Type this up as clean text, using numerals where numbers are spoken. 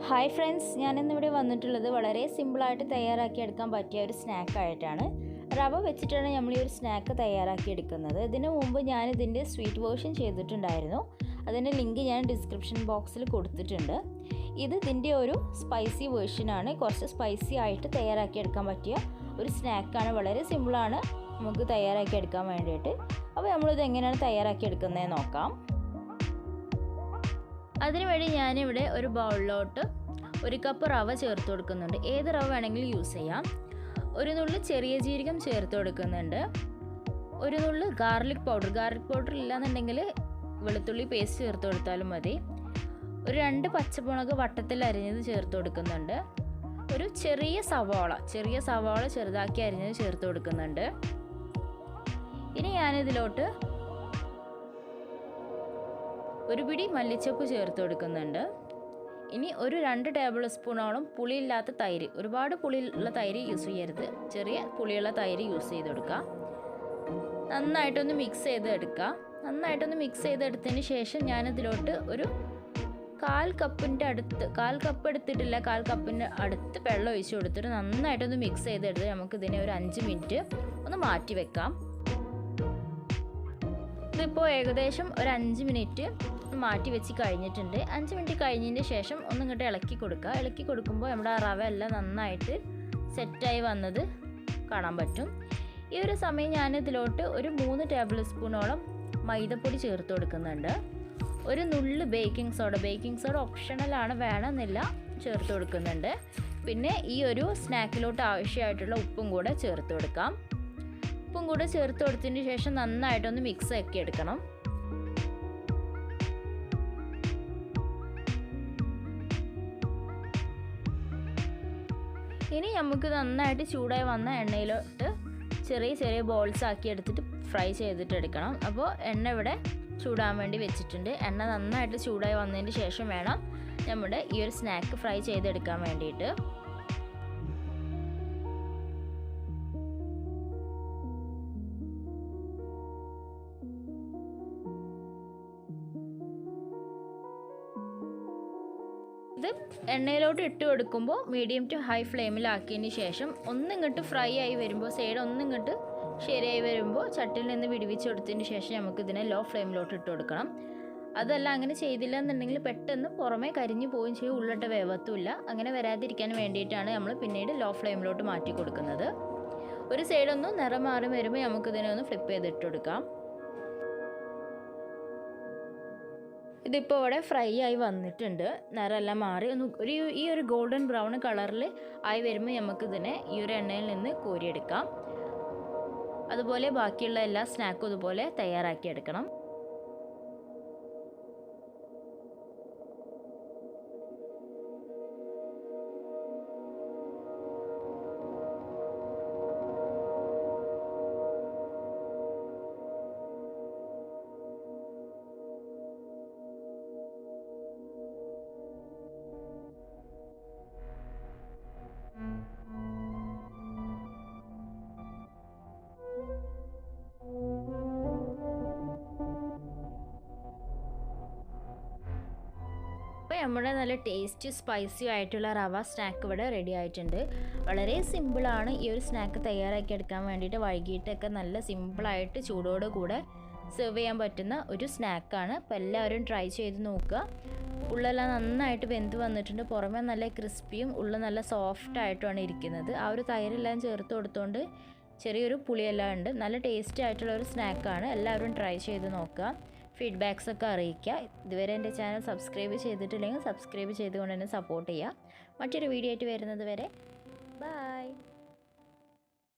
Hi friends, ഞാനിന്നിവിടെ വന്നിട്ടുള്ളത് വളരെ സിമ്പിളായിട്ട് തയ്യാറാക്കിയെടുക്കാൻ പറ്റിയ ഒരു സ്നാക്കായിട്ടാണ്. റവ വെച്ചിട്ടാണ് നമ്മൾ ഈ ഒരു സ്നാക്ക് തയ്യാറാക്കിയെടുക്കുന്നത്. ഇതിനു മുമ്പ് ഞാനിതിൻ്റെ സ്വീറ്റ് വേർഷൻ ചെയ്തിട്ടുണ്ടായിരുന്നു. അതിൻ്റെ ലിങ്ക് ഞാൻ ഡിസ്ക്രിപ്ഷൻ ബോക്സിൽ കൊടുത്തിട്ടുണ്ട്. ഇതിൻ്റെ ഒരു സ്പൈസി വേർഷനാണ്. കുറച്ച് സ്പൈസി ആയിട്ട് തയ്യാറാക്കിയെടുക്കാൻ പറ്റിയ ഒരു സ്നാക്കാണ്. വളരെ സിമ്പിളാണ് നമുക്ക് തയ്യാറാക്കിയെടുക്കാൻ വേണ്ടിയിട്ട്. അപ്പോൾ നമ്മളിത് എങ്ങനെയാണ് തയ്യാറാക്കിയെടുക്കുന്നതെന്ന് നോക്കാം. അതിനുവേണ്ടി ഞാനിവിടെ ഒരു ബൗളിലോട്ട് 1 കപ്പ് റവ ചേർത്ത് കൊടുക്കുന്നുണ്ട്. ഏത് റവ വേണമെങ്കിലും യൂസ് ചെയ്യാം. ഒരു നുള്ളു ചെറിയ ജീരകം ചേർത്ത് കൊടുക്കുന്നുണ്ട്. ഒരു നുള്ളു ഗാർലിക് പൗഡർ ഇല്ലാന്നുണ്ടെങ്കിൽ വെളുത്തുള്ളി പേസ്റ്റ് ചേർത്ത് കൊടുത്താലും മതി. ഒരു 2 പച്ചമുളക് വട്ടത്തിൽ അരിഞ്ഞത് ചേർത്ത് കൊടുക്കുന്നുണ്ട്. ഒരു ചെറിയ സവാള ചെറുതാക്കി അരിഞ്ഞത് ചേർത്ത് കൊടുക്കുന്നുണ്ട്. ഇനി ഞാനിതിലോട്ട് ഒരു പിടി മല്ലിച്ചപ്പ് ചേർത്ത് കൊടുക്കുന്നുണ്ട്. ഇനി ഒരു 2 ടേബിൾ സ്പൂണോളം പുളിയില്ലാത്ത തൈര്, ഒരുപാട് പുളിയുള്ള തൈര് യൂസ് ചെയ്യരുത്, ചെറിയ പുളിയുള്ള തൈര് യൂസ് ചെയ്ത് കൊടുക്കുക. നന്നായിട്ടൊന്ന് മിക്സ് ചെയ്തെടുത്തതിന് ശേഷം ഞാനിതിലോട്ട് ഒരു 1/4 കപ്പിൻ്റെ അടുത്ത് വെള്ളം ഒഴിച്ച് കൊടുത്തിട്ട് നന്നായിട്ടൊന്ന് മിക്സ് ചെയ്തെടുത്ത് നമുക്കിതിനെ ഒരു 5 മിനിറ്റ് ഒന്ന് മാറ്റി വെക്കാം. ഇതിപ്പോൾ ഏകദേശം ഒരു 5 മിനിറ്റ് മാറ്റി വെച്ച് കഴിഞ്ഞിട്ടുണ്ട്. 5 മിനിറ്റ് കഴിഞ്ഞതിന് ശേഷം ഒന്നിങ്ങോട്ട് ഇളക്കി കൊടുക്കുമ്പോൾ നമ്മുടെ റവ എല്ലാം നന്നായിട്ട് സെറ്റായി വന്നത് കാണാൻ പറ്റും. ഈ ഒരു സമയം ഞാനിതിലോട്ട് ഒരു 3 ടേബിൾ സ്പൂണോളം മൈദപ്പൊടി ചേർത്ത് കൊടുക്കുന്നുണ്ട്. ഒരു നുള്ളു ബേക്കിംഗ് സോഡ ഓപ്ഷണലാണ്, വേണമെന്നില്ല, ചേർത്ത് കൊടുക്കുന്നുണ്ട്. പിന്നെ ഈ ഒരു സ്നാക്കിലോട്ട് ആവശ്യമായിട്ടുള്ള ഉപ്പും കൂടെ ചേർത്ത് കൊടുക്കാം. ഉപ്പും കൂടെ ചേർത്ത് കൊടുത്തതിന് ശേഷം നന്നായിട്ടൊന്ന് മിക്സ് ആക്കി എടുക്കണം. ഇനി നമുക്ക് നന്നായിട്ട് ചൂടായി വന്ന എണ്ണയിലോട്ട് ചെറിയ ബോൾസ് ആക്കി എടുത്തിട്ട് ഫ്രൈ ചെയ്തിട്ടെടുക്കണം. അപ്പോൾ എണ്ണ ഇവിടെ ചൂടാൻ വേണ്ടി വെച്ചിട്ടുണ്ട്. എണ്ണ നന്നായിട്ട് ചൂടായി വന്നതിന് ശേഷം വേണം നമ്മുടെ ഈ ഒരു സ്നാക്ക് ഫ്രൈ ചെയ്തെടുക്കാൻ വേണ്ടിയിട്ട്. ഇത് എണ്ണയിലോട്ട് ഇട്ട് കൊടുക്കുമ്പോൾ മീഡിയം ടു ഹൈ ഫ്ലെയിമിലാക്കിയതിന് ശേഷം ഒന്നിങ്ങോട്ട് ഫ്രൈ ആയി വരുമ്പോൾ, സൈഡ് ഒന്നിങ്ങോട്ട് ശരിയായി വരുമ്പോൾ ചട്ടിയിൽ നിന്ന് വിടുവിച്ച് കൊടുത്തതിന് ശേഷം നമുക്കിതിനെ ലോ ഫ്ലെയിമിലോട്ട് ഇട്ട് കൊടുക്കണം. അതല്ല, അങ്ങനെ ചെയ്തില്ല എന്നുണ്ടെങ്കിൽ പെട്ടെന്ന് പുറമേ കരിഞ്ഞു പോവുകയും ചെയ്യും, ഉള്ളിട്ട് വേവത്തുമില്ല. അങ്ങനെ വരാതിരിക്കാൻ വേണ്ടിയിട്ടാണ് നമ്മൾ പിന്നീട് ലോ ഫ്ലെയിമിലോട്ട് മാറ്റി കൊടുക്കുന്നത്. ഒരു സൈഡൊന്ന് നിറം മാറി വരുമ്പോൾ നമുക്കിതിനെ ഒന്ന് ഫ്ലിപ്പ് ചെയ്തിട്ട് കൊടുക്കാം. ഇതിപ്പോൾ ഇവിടെ ഫ്രൈ ആയി വന്നിട്ടുണ്ട്. നിറമെല്ലാം മാറി ഈ ഒരു ഗോൾഡൻ ബ്രൗൺ കളറിൽ ആയി വരുമ്പോൾ നമുക്കിതിനെ ഈ ഒരു എണ്ണയിൽ നിന്ന് കോരിയെടുക്കാം. അതുപോലെ ബാക്കിയുള്ള എല്ലാ സ്നാക്കും ഇതുപോലെ തയ്യാറാക്കിയെടുക്കണം. അപ്പോൾ നമ്മുടെ നല്ല ടേസ്റ്റി സ്പൈസി ആയിട്ടുള്ള റവ സ്നാക്ക് ഇവിടെ റെഡി ആയിട്ടുണ്ട്. വളരെ സിമ്പിളാണ് ഈ ഒരു സ്നാക്ക് തയ്യാറാക്കിയെടുക്കാൻ വേണ്ടിയിട്ട്. വൈകിട്ടൊക്കെ നല്ല സിമ്പിളായിട്ട് ചൂടോട് കൂടെ സെർവ് ചെയ്യാൻ പറ്റുന്ന ഒരു സ്നാക്കാണ്. അപ്പോൾ എല്ലാവരും ട്രൈ ചെയ്ത് നോക്കുക. ഉള്ളെല്ലാം നന്നായിട്ട് വെന്ത് വന്നിട്ടുണ്ട്. പുറമേ നല്ല ക്രിസ്പിയും ഉള്ളിൽ നല്ല സോഫ്റ്റ് ആയിട്ടുമാണ് ഇരിക്കുന്നത്. ആ ഒരു തൈരെല്ലാം ചേർത്ത് കൊടുത്തുകൊണ്ട് ചെറിയൊരു പുളിയെല്ലാം ഉണ്ട്. നല്ല ടേസ്റ്റി ആയിട്ടുള്ള ഒരു സ്നാക്കാണ്. എല്ലാവരും ട്രൈ ചെയ്ത് നോക്കുക. ഫീഡ്ബാക്സൊക്കെ അറിയിക്കുക. ഇതുവരെ എൻ്റെ ചാനൽ സബ്സ്ക്രൈബ് ചെയ്തിട്ടില്ലെങ്കിൽ സബ്സ്ക്രൈബ് ചെയ്തുകൊണ്ട് തന്നെ സപ്പോർട്ട് ചെയ്യുക. മറ്റൊരു വീഡിയോ ആയിട്ട് വരുന്നത് വരെ ബൈ.